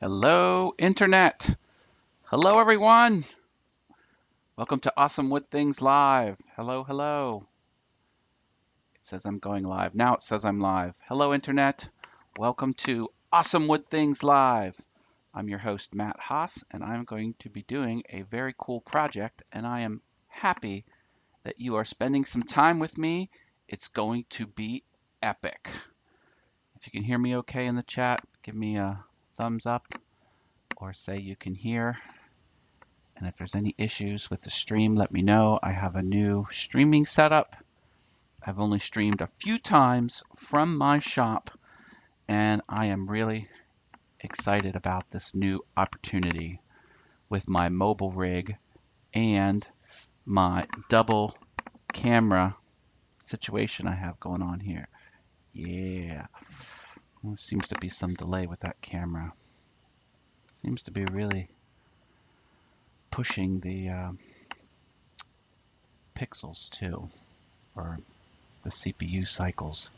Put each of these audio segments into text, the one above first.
Hello, Internet. Hello, everyone. Welcome to Awesome Wood Things Live. Hello, hello. It says I'm going live. Now it says I'm live. Hello, Internet. Welcome to Awesome Wood Things Live. I'm your host, Matt Haas, and I'm going to be doing a very cool project, and I am happy that you are spending some time with me. It's going to be epic. If you can hear me okay in the chat, give me a thumbs up or say you can hear. And if there's any issues with the stream, let me know. I have a new streaming setup. I've only streamed a few times from my shop, and I am really excited about this new opportunity with my mobile rig and my double camera situation I have going on here. Yeah, there seems to be some delay with that camera. Seems to be really pushing the pixels too, or the CPU cycles.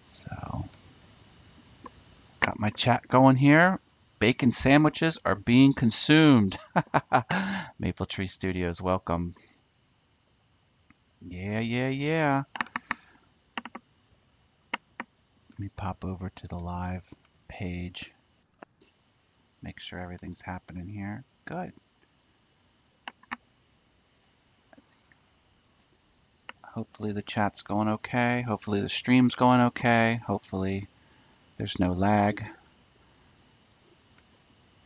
So, got my chat going here. Bacon sandwiches are being consumed. Maple Tree Studios, welcome. Yeah, yeah, yeah. Let me pop over to the live page. Make sure everything's happening here. Good. Hopefully the chat's going okay. Hopefully the stream's going okay. Hopefully there's no lag.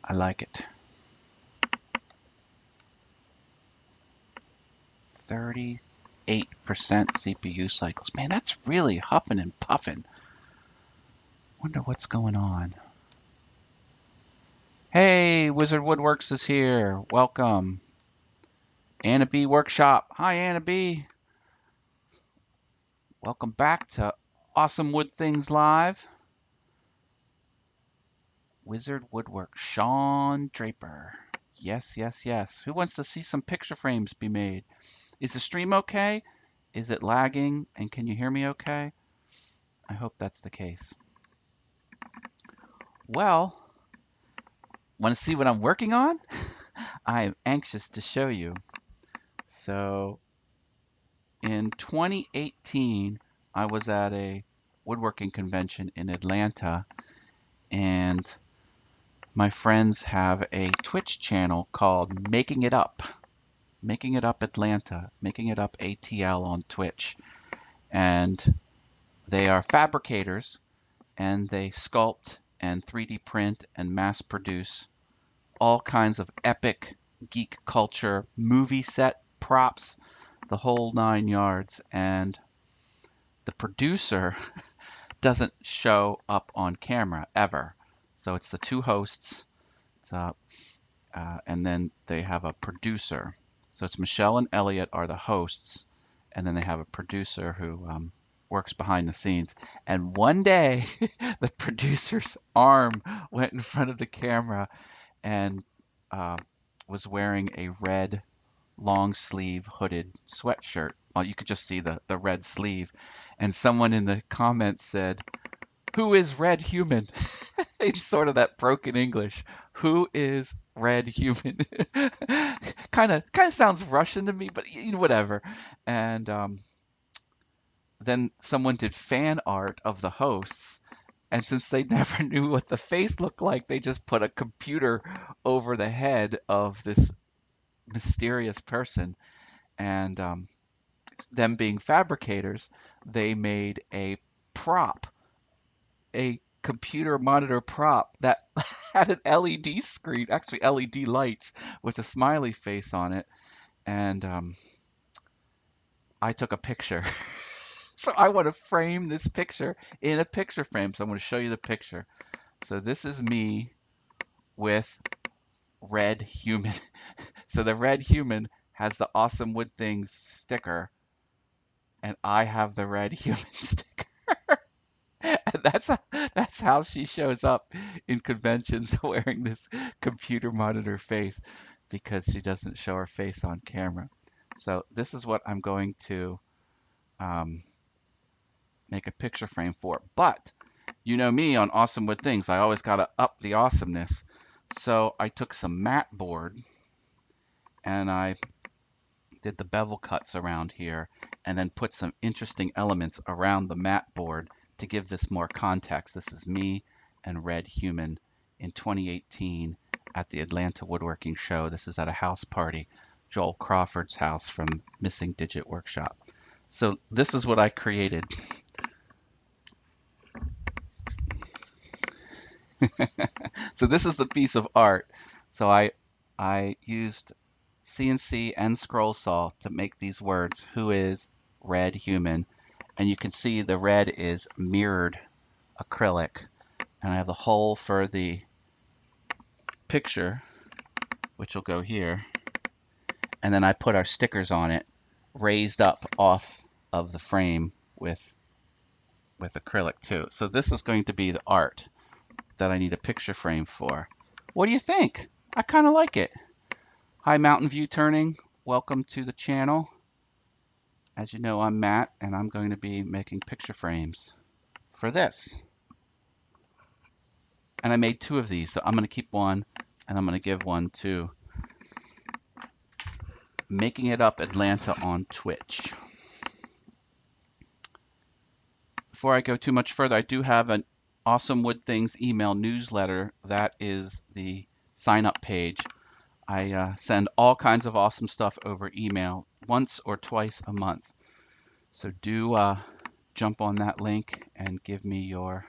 I like it. 38% CPU cycles. Man, that's really huffing and puffing. Wonder what's going on. Hey, Wizard Woodworks is here. Welcome. Anna B Workshop. Hi, Anna B. Welcome back to Awesome Wood Things Live. Wizard Woodwork. Sean Draper. Yes, yes, yes. Who wants to see some picture frames be made? Is the stream okay? Is it lagging? And can you hear me okay? I hope that's the case. Well, want to see what I'm working on? I am anxious to show you. So, in 2018, I was at a woodworking convention in Atlanta, and my friends have a Twitch channel called Making It Up. Making It Up Atlanta, Making It Up ATL on Twitch. And they are fabricators, and they sculpt and 3D print and mass produce all kinds of epic geek culture movie set props, the whole 9 yards. And the producer doesn't show up on camera ever. So it's the two hosts, and then they have a producer. So it's Michelle and Elliot are the hosts, and then they have a producer who works behind the scenes. And one day, the producer's arm went in front of the camera and was wearing a red long sleeve hooded sweatshirt. Well, you could just see the red sleeve. And someone in the comments said, "Who is Red Human?" In sort of that broken English. Who is Red Human? Kind of sounds Russian to me, but whatever. And then someone did fan art of the hosts. And since they never knew what the face looked like, they just put a computer over the head of this mysterious person. And them being fabricators, they made a prop, a computer monitor prop that had an LED screen, actually LED lights with a smiley face on it. And I took a picture. So I want to frame this picture in a picture frame. So I'm going to show you the picture. So this is me with Red Human. So the Red Human has the Awesome Wood Things sticker, and I have the Red Human sticker. And that's how she shows up in conventions wearing this computer monitor face, because she doesn't show her face on camera. So this is what I'm going to make a picture frame for. But You know me on Awesome Wood Things. I always got to up the awesomeness. So I took some mat board and I did the bevel cuts around here and then put some interesting elements around the mat board to give this more context. This is me and Red Human in 2018 at the Atlanta Woodworking Show. This is at a house party, Joel Crawford's house from Missing Digit Workshop. So this is what I created. So this is the piece of art. So I used CNC and scroll saw to make these words. Who is Red Human? And you can see the red is mirrored acrylic. And I have the hole for the picture, which will go here. And then I put our stickers on it, raised up off of the frame with acrylic too. So this is going to be the art that I need a picture frame for. What do you think? I kind of like it. Hi, Mountain View Turning. Welcome to the channel. As you know, I'm Matt, and I'm going to be making picture frames for this. And I made 2 of these, so I'm going to keep one, and I'm going to give one to Making It Up Atlanta on Twitch. Before I go too much further, I do have an Awesome Wood Things email newsletter. That is the sign-up page. I send all kinds of awesome stuff over email once or twice a month. So do jump on that link and give me your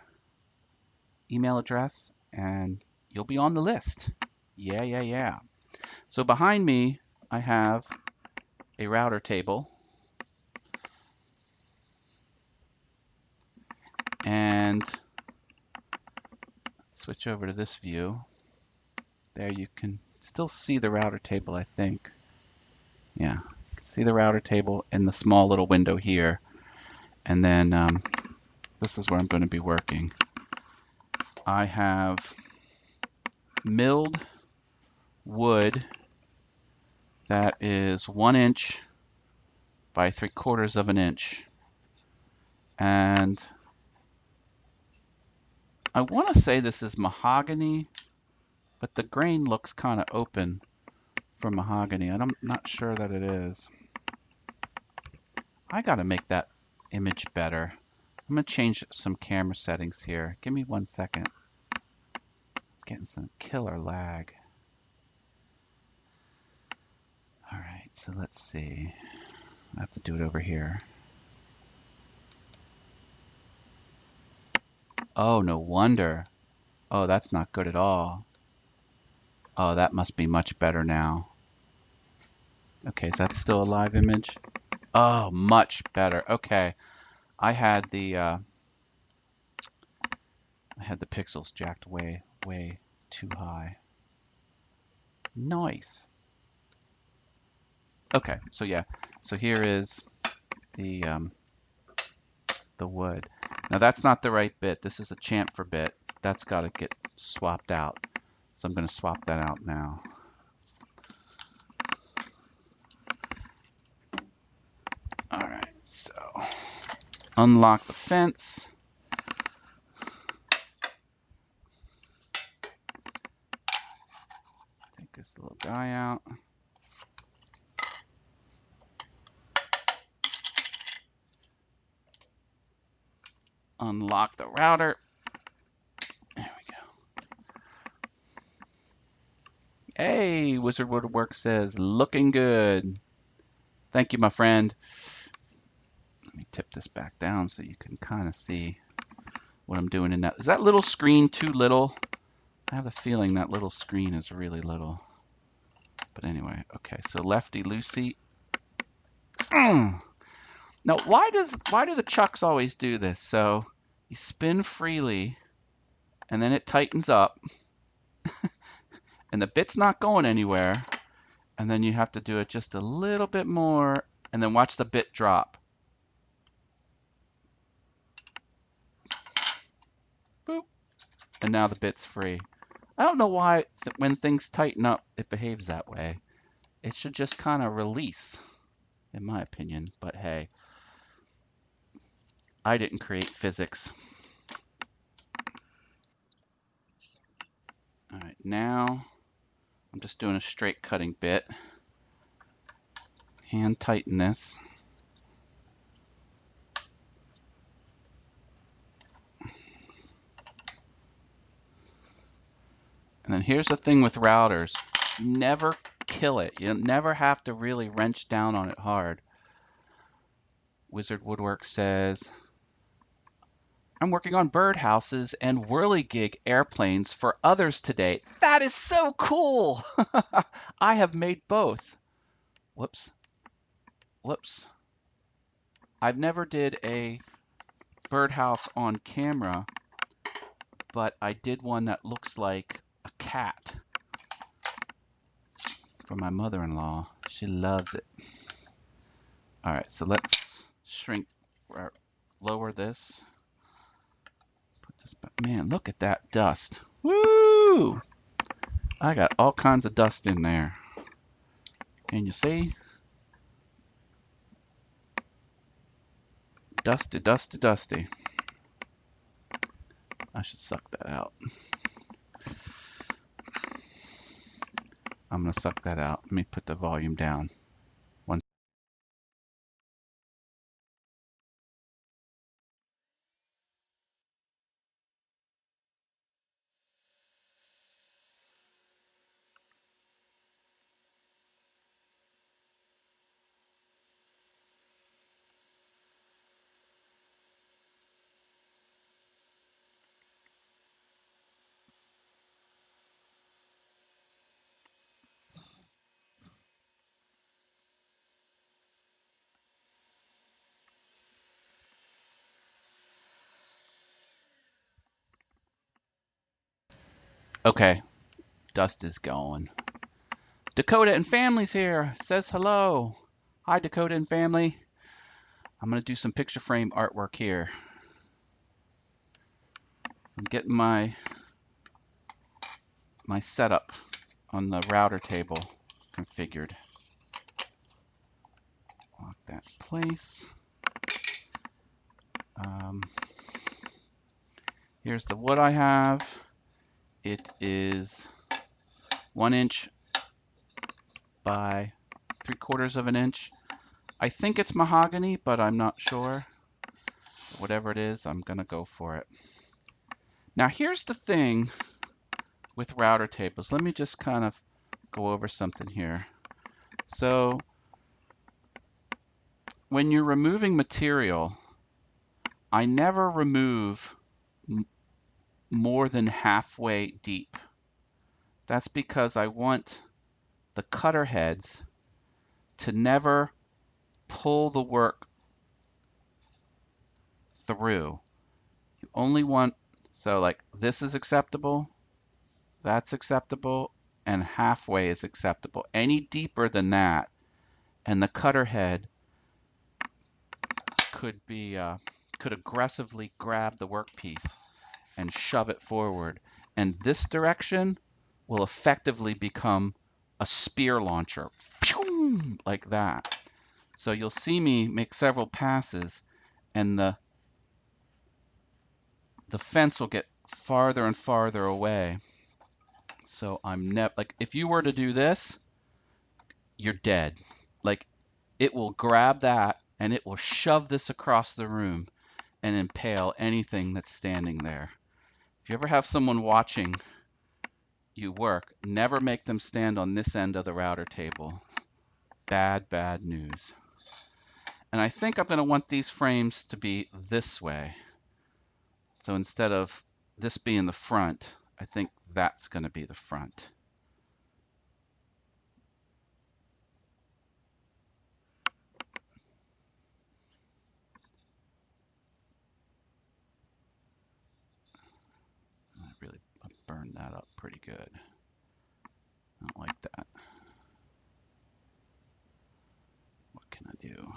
email address and you'll be on the list. Yeah. So behind me, I have a router table. And switch over to this view. There you can still see the router table, I think. Yeah, you can see the router table in the small little window here. And then this is where I'm going to be working. I have milled wood that is 1 inch by 3/4 of an inch. And I want to say this is mahogany, but the grain looks kind of open for mahogany. And I'm not sure that it is. I got to make that image better. I'm going to change some camera settings here. Give me 1 second. I'm getting some killer lag. All right, so let's see. I have to do it over here. Oh, no wonder. Oh, that's not good at all. Oh, that must be much better now. Okay, is that still a live image? Oh, much better. Okay, I had the pixels jacked way too high. Nice. Okay, so yeah, so here is the wood. Now that's not the right bit. This is a chamfer bit. That's got to get swapped out. So I'm going to swap that out now. All right, so unlock the fence. Take this little guy out. Unlock the router. There we go. Hey, Wizard Woodwork says, looking good. Thank you, my friend. Let me tip this back down so you can kind of see what I'm doing in that. Is that little screen too little? I have a feeling that little screen is really little. But anyway, okay, so lefty loosey. Now, why do the chucks always do this? So you spin freely, and then it tightens up, and the bit's not going anywhere, and then you have to do it just a little bit more, and then watch the bit drop. Boop, and now the bit's free. I don't know why when things tighten up, it behaves that way. It should just kind of release, in my opinion, but hey, I didn't create physics. now I'm just doing a straight cutting bit. Hand tighten this. And then here's the thing with routers. Never kill it. You never have to really wrench down on it hard. Wizard Woodwork says, I'm working on birdhouses and whirligig airplanes for others today. That is so cool. I have made both. Whoops. Whoops. I've never did a birdhouse on camera, but I did one that looks like a cat for my mother-in-law. She loves it. All right, so let's shrink or lower this. Put this back. Man, look at that dust. Woo! I got all kinds of dust in there. Can you see? Dusty, dusty, dusty. I should suck that out. I'm gonna suck that out. Let me put the volume down. One. Okay, dust is going. Dakota and family's here. Says hello. Hi, Dakota and family. I'm gonna do some picture frame artwork here. So I'm getting my setup on the router table configured. Lock that in place. Here's the wood I have. It is 1 inch by 3/4 of an inch. I think it's mahogany, but I'm not sure. Whatever it is, I'm gonna go for it. Now here's the thing with router tables. Let me just kind of go over something here. So when you're removing material, I never remove more than halfway deep. That's because I want the cutter heads to never pull the work through. You only want, so like this is acceptable, that's acceptable, and halfway is acceptable. Any deeper than that, and the cutter head could be could aggressively grab the workpiece and shove it forward. And this direction will effectively become a spear launcher, like that. So you'll see me make several passes, and the fence will get farther and farther away. So I'm like, if you were to do this, you're dead. Like, it will grab that and it will shove this across the room and impale anything that's standing there. If you ever have someone watching you work, never make them stand on this end of the router table. Bad, bad news. And I think I'm going to want these frames to be this way. So instead of this being the front, I think that's going to be the front. I really burned that up pretty good. I don't like that. What can I do?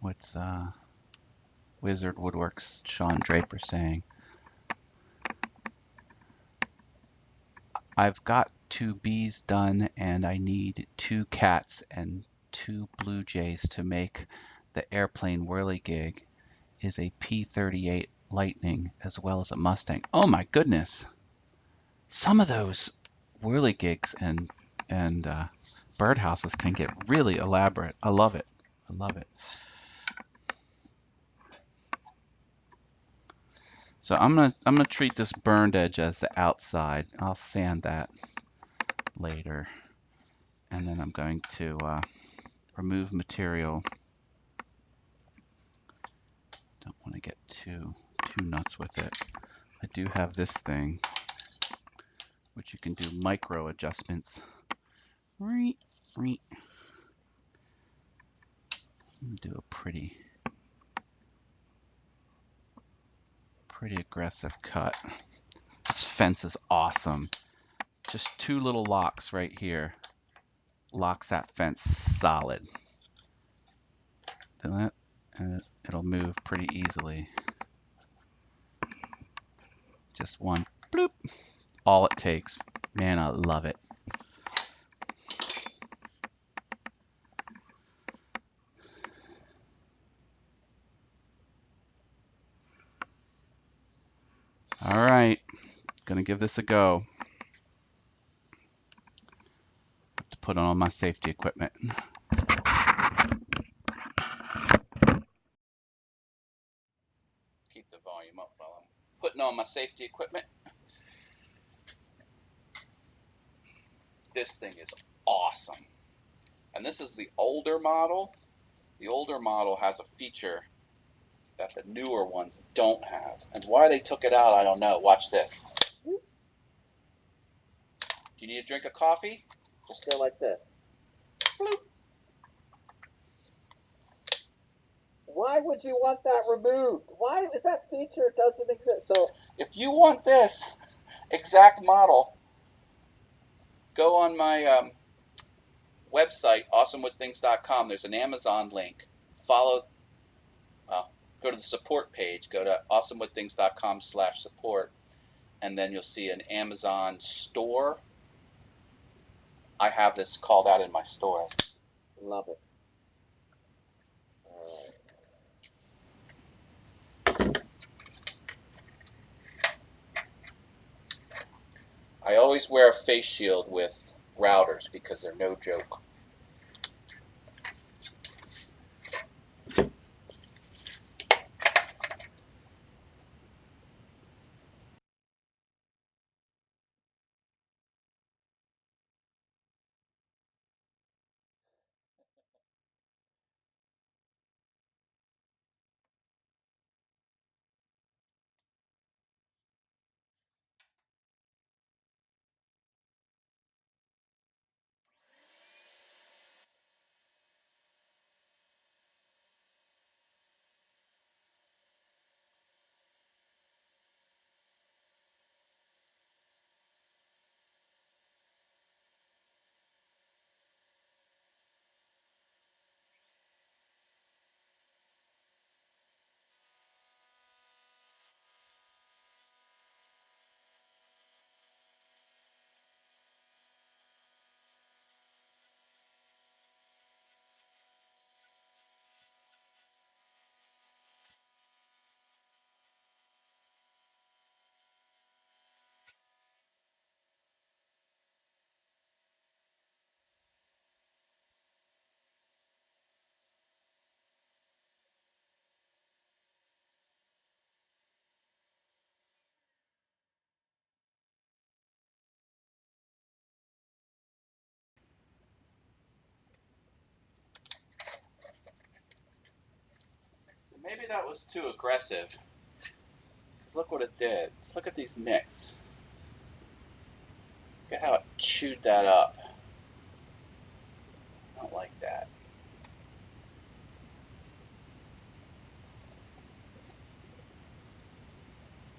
What's Wizard Woodworks Sean Draper saying? I've got 2 bees done and I need 2 cats and 2 Blue Jays to make the airplane whirligig is a P-38 Lightning as well as a Mustang. Oh my goodness! Some of those whirligigs and birdhouses can get really elaborate. I love it. I love it. So I'm gonna treat this burned edge as the outside. I'll sand that later, and then I'm going to remove material. Don't want to get too nuts with it. I do have this thing, which you can do micro adjustments. Reet, reet. I'm gonna do a pretty aggressive cut. This fence is awesome. Just 2 little locks right here. Locks that fence solid. Do that, and it'll move pretty easily. Just one bloop. All it takes. Man, I love it. All right, gonna give this a go. Have to put on all my safety equipment. Keep the volume up while I'm putting on my safety equipment. This thing is awesome. And this is the older model. The older model has a feature that the newer ones don't have. And why they took it out, I don't know. Watch this. Do you need a drink of coffee? Just go like this. Bloop. Why would you want that removed? Why is that feature doesn't exist? So if you want this exact model, go on my website, awesomewoodthings.com. There's an Amazon link. Go to the support page. Go to awesomewoodthings.com/support, and then you'll see an Amazon store. I have this called out in my store. Love it. All right. I always wear a face shield with routers because they're no joke. So maybe that was too aggressive. Because look what it did. Let's look at these nicks. Look at how it chewed that up. I don't like that.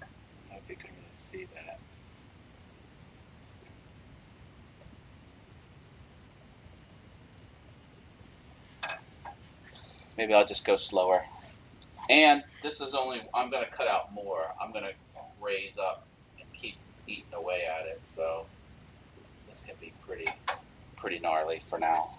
I don't know if you can really see that. Maybe I'll just go slower. And this is only, I'm going to cut out more. I'm going to raise up and keep eating away at it. So this can be pretty gnarly for now.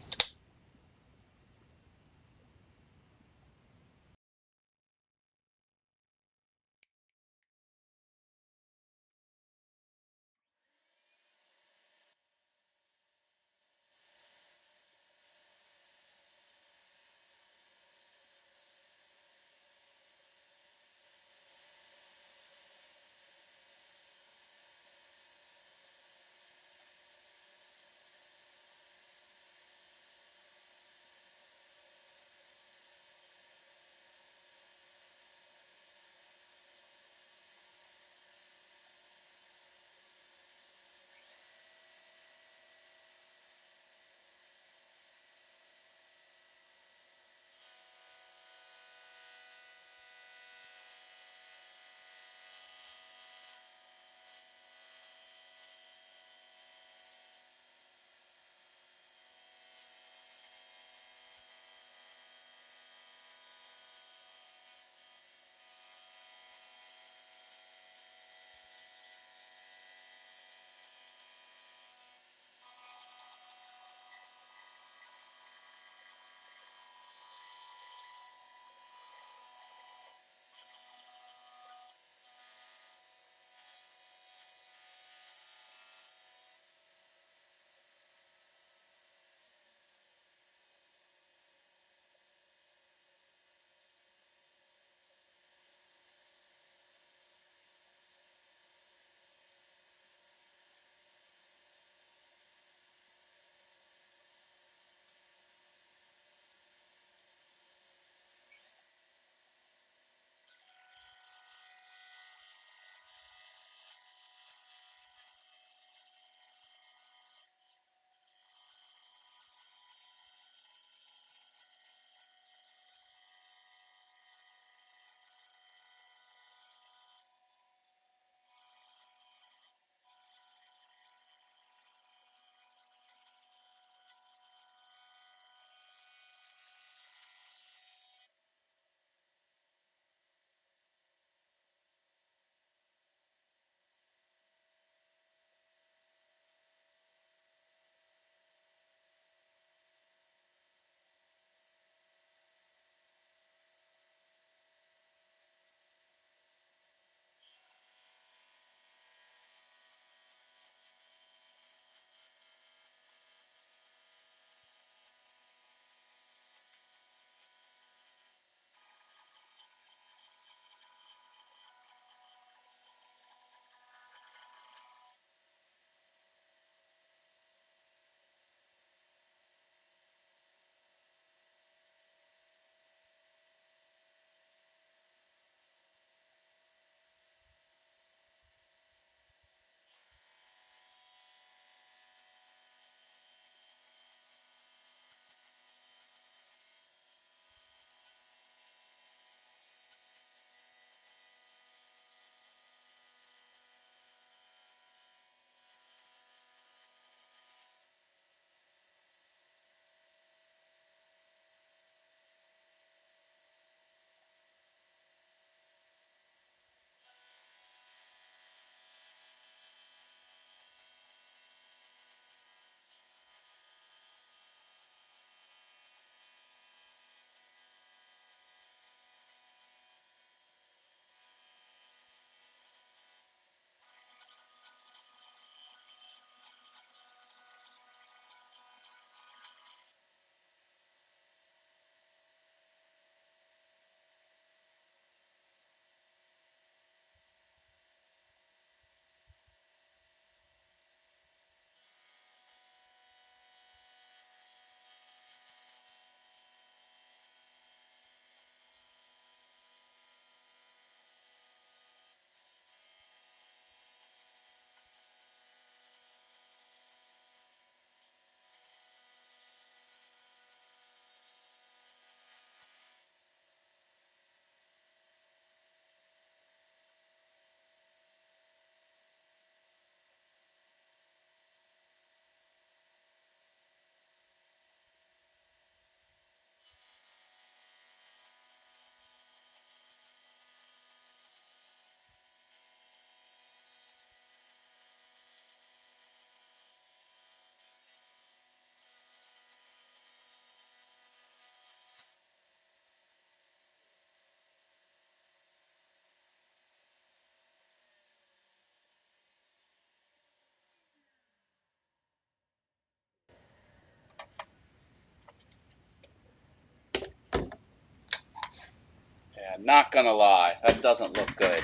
Not gonna lie, that doesn't look good.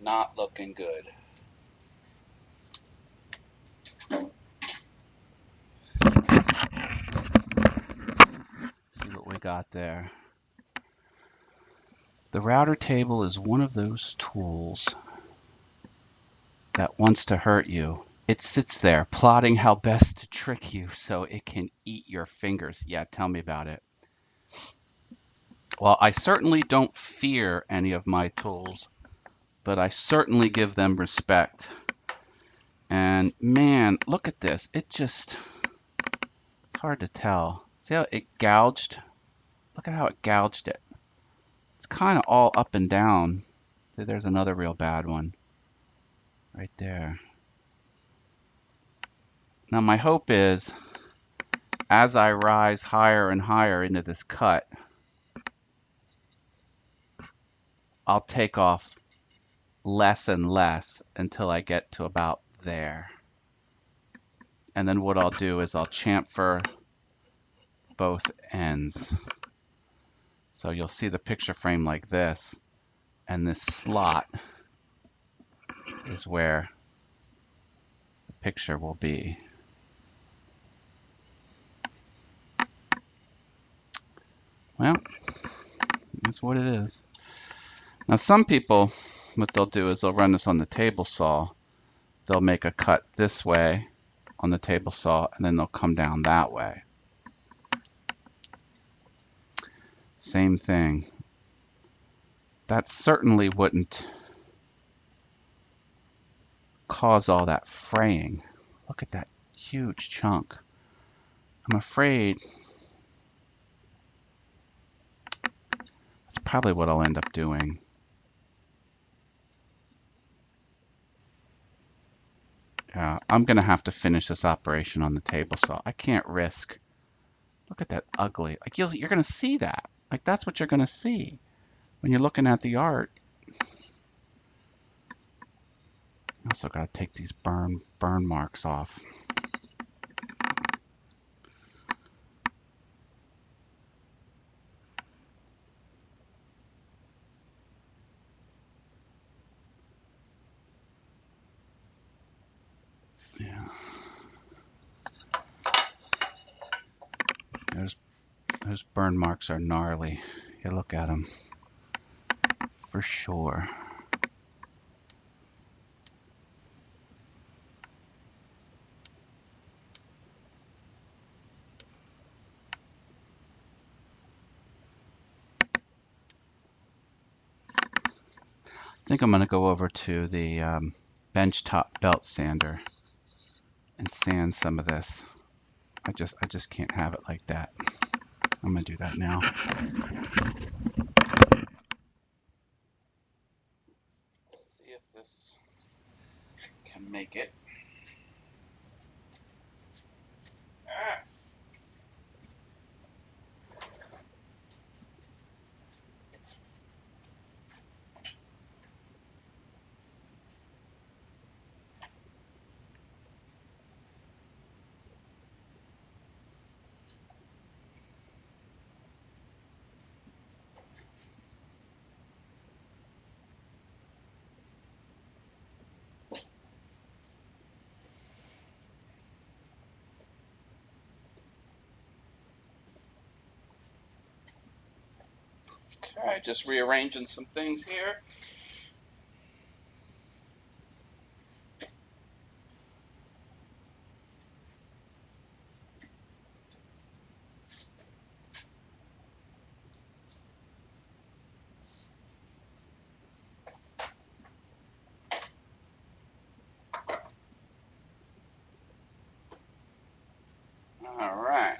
Not looking good. See what we got there. The router table is one of those tools that wants to hurt you. It sits there plotting how best to trick you so it can eat your fingers. Yeah, tell me about it. Well, I certainly don't fear any of my tools, but I certainly give them respect. And man, look at this. It's hard to tell. See how it gouged? Look at how it gouged it. It's kind of all up and down. See, there's another real bad one right there. Now my hope is, as I rise higher and higher into this cut, I'll take off less and less until I get to about there. And then what I'll do is I'll chamfer both ends. So you'll see the picture frame like this, and this slot is where the picture will be. Well, that's what it is. Now some people, what they'll do is they'll run this on the table saw. They'll make a cut this way on the table saw, and then they'll come down that way. Same thing. That certainly wouldn't cause all that fraying. Look at that huge chunk. I'm afraid that's probably what I'll end up doing. I'm going to have to finish this operation on the table saw. I can't risk. Look at that ugly. Like you're going to see that. Like that's what you're going to see when you're looking at the art. I also got to take these burn marks off. Yeah. Those burn marks are gnarly. You look at them for sure. I think I'm going to go over to the benchtop belt sander and sand some of this. I just can't have it like that. I'm going to do that now. See if this can make it. Ah. Okay, just rearranging some things here. All right.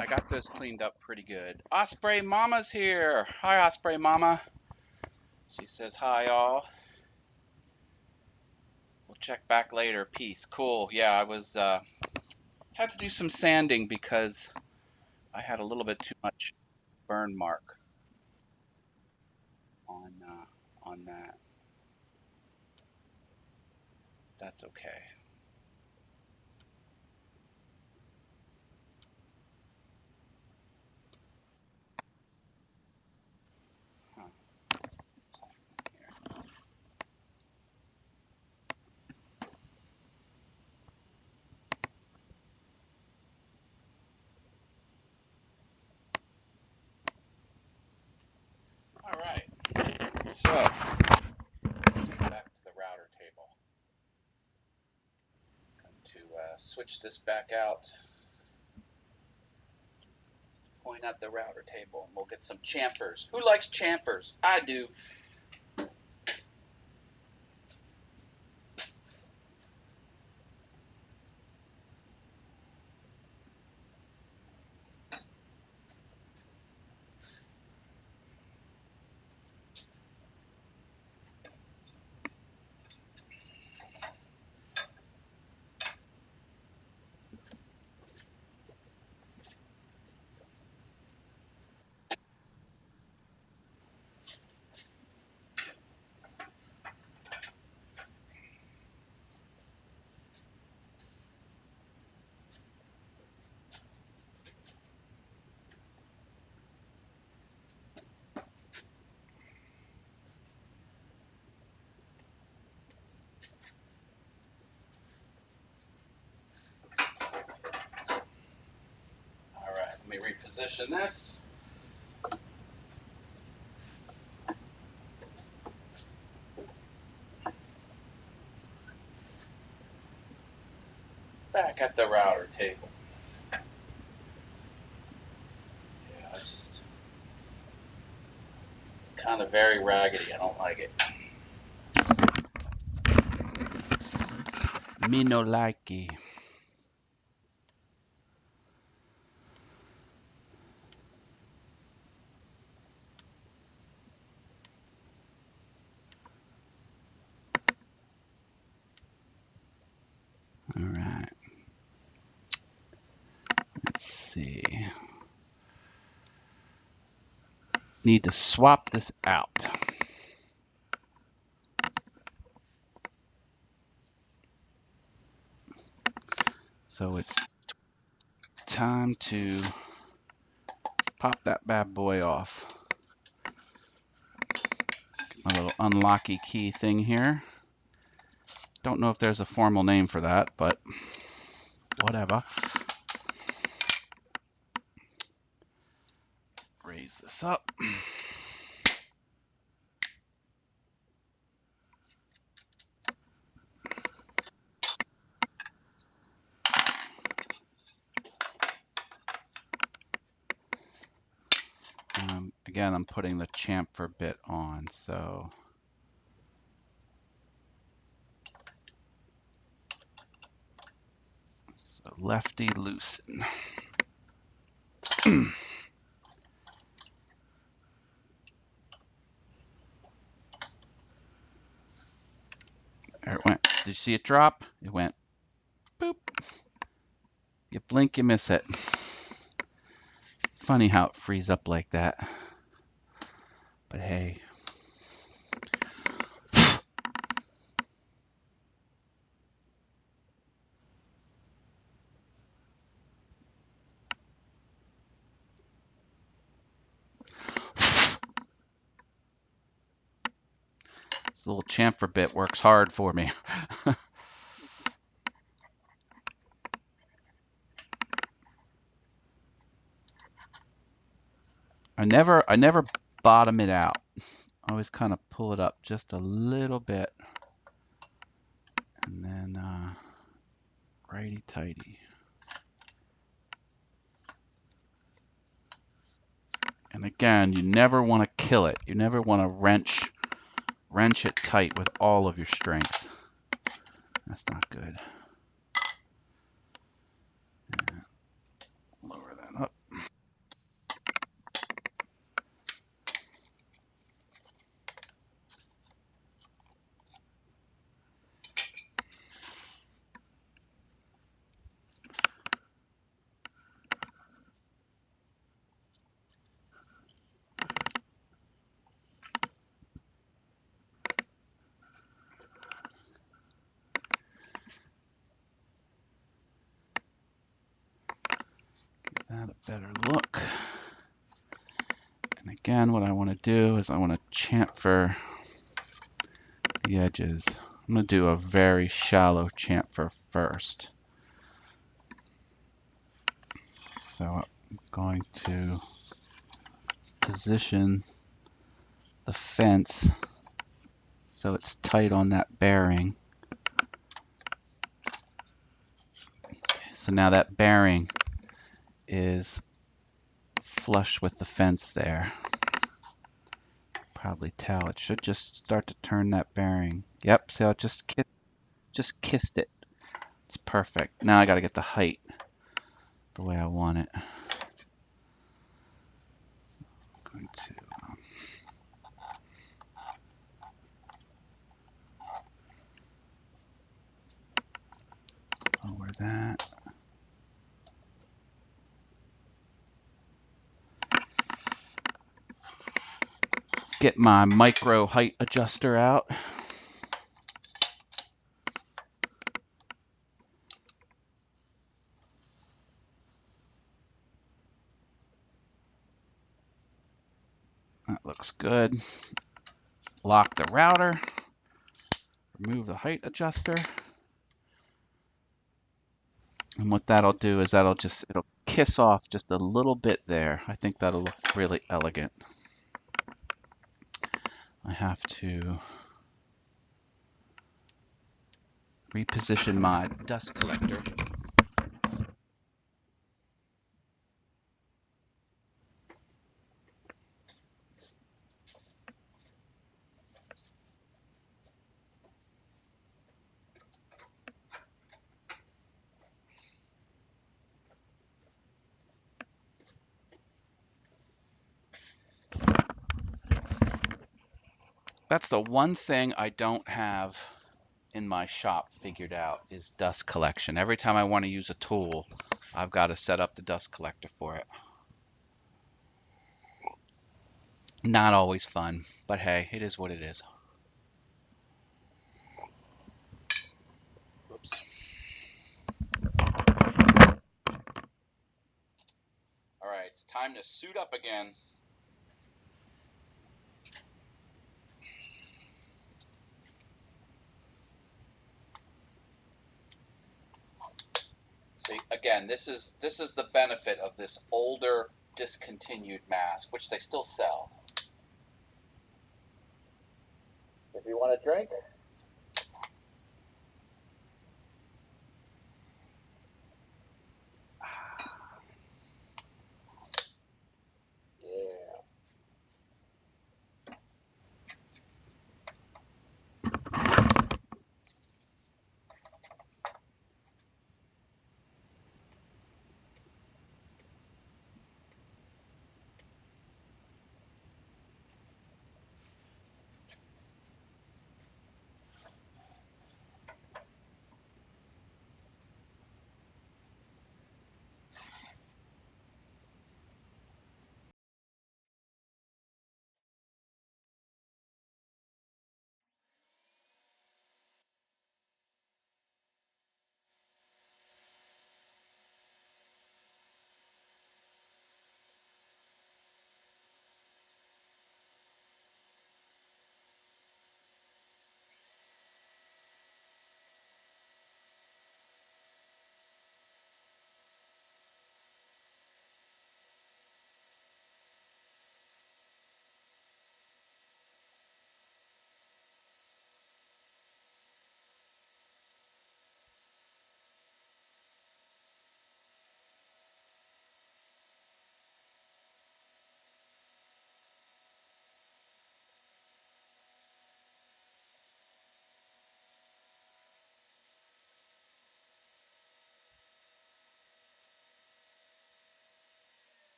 I got those cleaned up pretty good. Osprey Mama's here. Hi, Osprey Mama. She says hi, all. We'll check back later. Peace. Cool. Yeah, I was had to do some sanding because I had a little bit too much burn mark on that. That's okay. Huh. Here. All right. So back to the router table. Going to switch this back out. Point at the router table, and we'll get some chamfers. Who likes chamfers? I do. All right, let me reposition this. Back at the router table. Yeah, it's kind of very raggedy. I don't like it. Me no likey. All right. Let's see. Need to swap this out. So it's time to pop that bad boy off. My little unlocky key thing here. Don't know if there's a formal name for that, but whatever. Raise this up. Again, I'm putting the chamfer bit on, so lefty loosen. There it went. Did you see it drop? It went boop. You blink, you miss it. Funny how it frees up like that. But hey. This little chamfer bit works hard for me. I never bottom it out. I always kind of pull it up just a little bit. And then righty tighty. And again, you never want to kill it. You never want to wrench it tight with all of your strength. That's not good. Lower that up. that a better look. And again, what I want to do is I want to chamfer the edges. I'm going to do a very shallow chamfer first. So I'm going to position the fence so it's tight on that bearing. So now that bearing is flush with the fence there. Probably tell it should just start to turn that bearing. Yep, see how it just kissed it. It's perfect. Now I got to get the height the way I want it. I'm going to lower that. Get my micro height adjuster out. That looks good. Lock the router. Remove the height adjuster. And what that'll do is it'll kiss off just a little bit there. I think that'll look really elegant. I have to reposition my dust collector. That's the one thing I don't have in my shop figured out is dust collection. Every time I want to use a tool, I've got to set up the dust collector for it. Not always fun, but hey, it is what it is. Oops. All right, it's time to suit up again. See, again, this is the benefit of this older discontinued mask, which they still sell. If you want a drink. Yeah.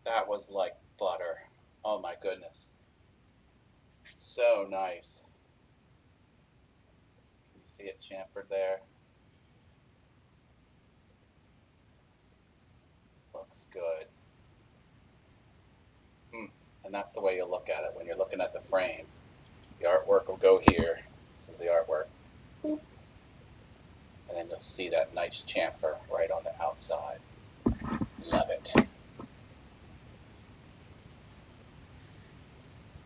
That was like butter. Oh my goodness. So nice. Can you see it chamfered there? Looks good. And that's the way you look at it when you're looking at the frame. The artwork will go here. This is the artwork. Boop. And then you'll see that nice chamfer right on the outside. Love it.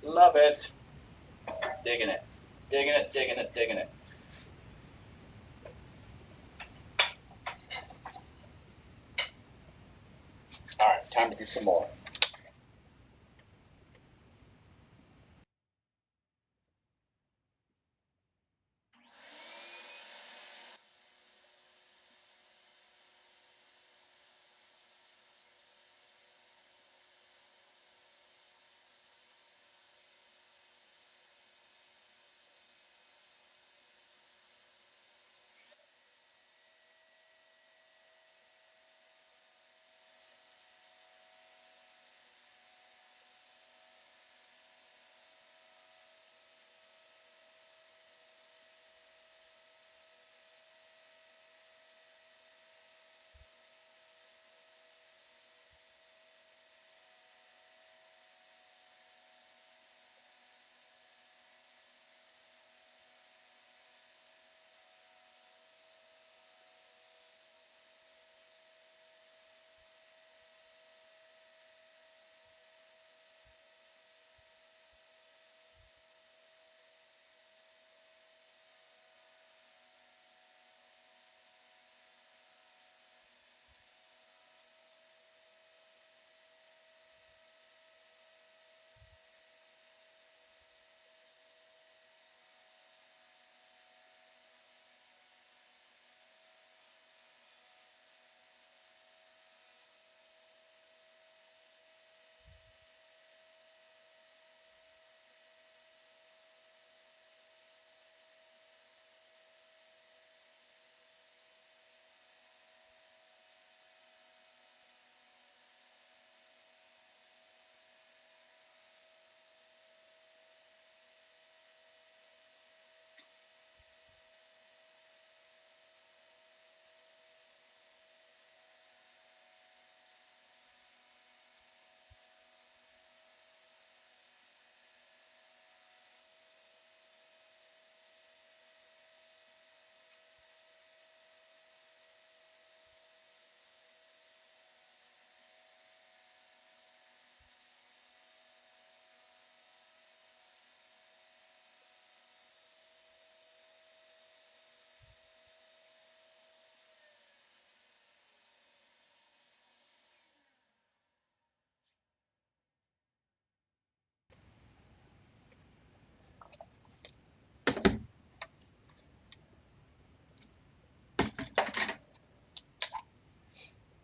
Love it. Digging it. Digging it, digging it, digging it. All right, time to do some more.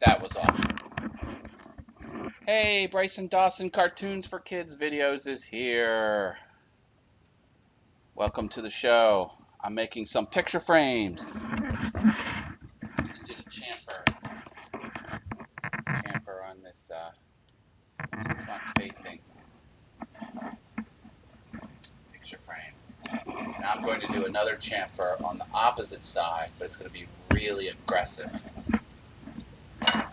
That was awesome. Hey, Bryson Dawson Cartoons for Kids Videos is here. Welcome to the show. I'm making some picture frames. Just did a chamfer on this front-facing picture frame. Now I'm going to do another chamfer on the opposite side, but it's going to be really aggressive.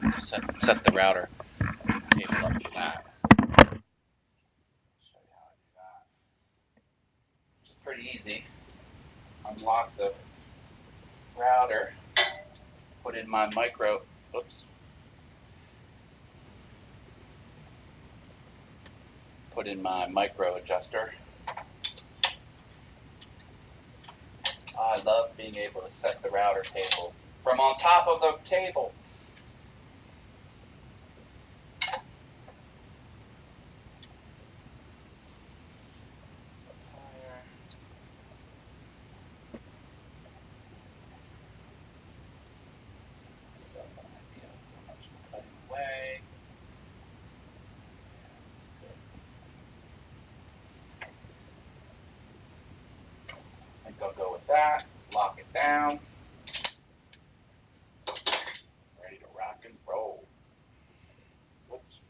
Just set the router table up for that. Show you how I do that. It's pretty easy. Unlock the router. Put in my micro. Oops. Put in my micro adjuster. I love being able to set the router table from on top of the table. So higher. So an idea of how much I'm cutting away. That's good. I think I'll go with that. Lock it down. Ready to rock and roll. Whoops.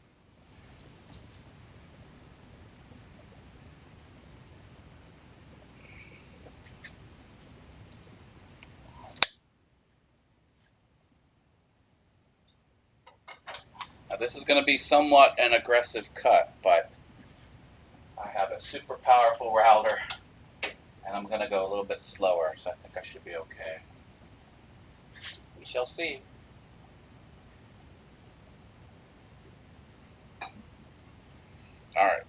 Now this is going to be somewhat an aggressive cut, but I have a super powerful router I'm going to go a little bit slower, so I think I should be okay. We shall see. All right.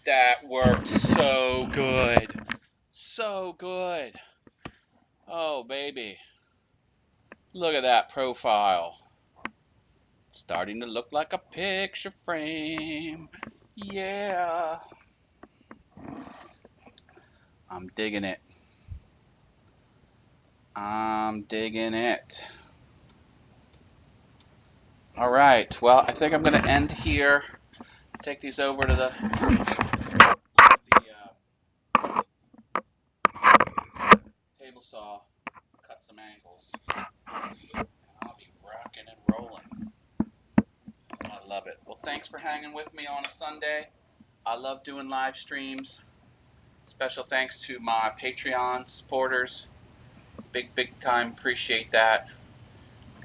That worked so good. So good. Oh, baby. Look at that profile. It's starting to look like a picture frame. Yeah. I'm digging it. I'm digging it. All right. Well, I think I'm going to end here. Take these over to the table saw, cut some angles. I'll be rocking and rolling. I love it. Well, thanks for hanging with me on a Sunday. I love doing live streams. Special thanks to my Patreon supporters. Big time. Appreciate that.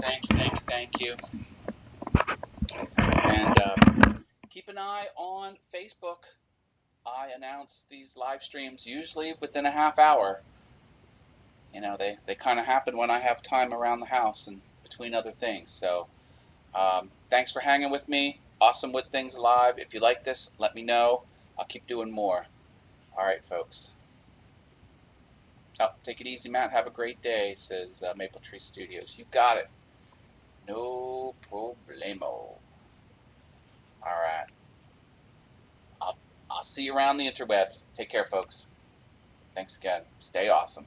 Thank you. And keep an eye on Facebook. I announce these live streams usually within a half hour. You know, they kind of happen when I have time around the house and between other things. So thanks for hanging with me. Awesome with Things Live. If you like this, let me know. I'll keep doing more. All right, folks. Oh, take it easy, Matt. Have a great day, says Maple Tree Studios. You got it. No problemo. All right. I'll see you around the interwebs. Take care, folks. Thanks again. Stay awesome.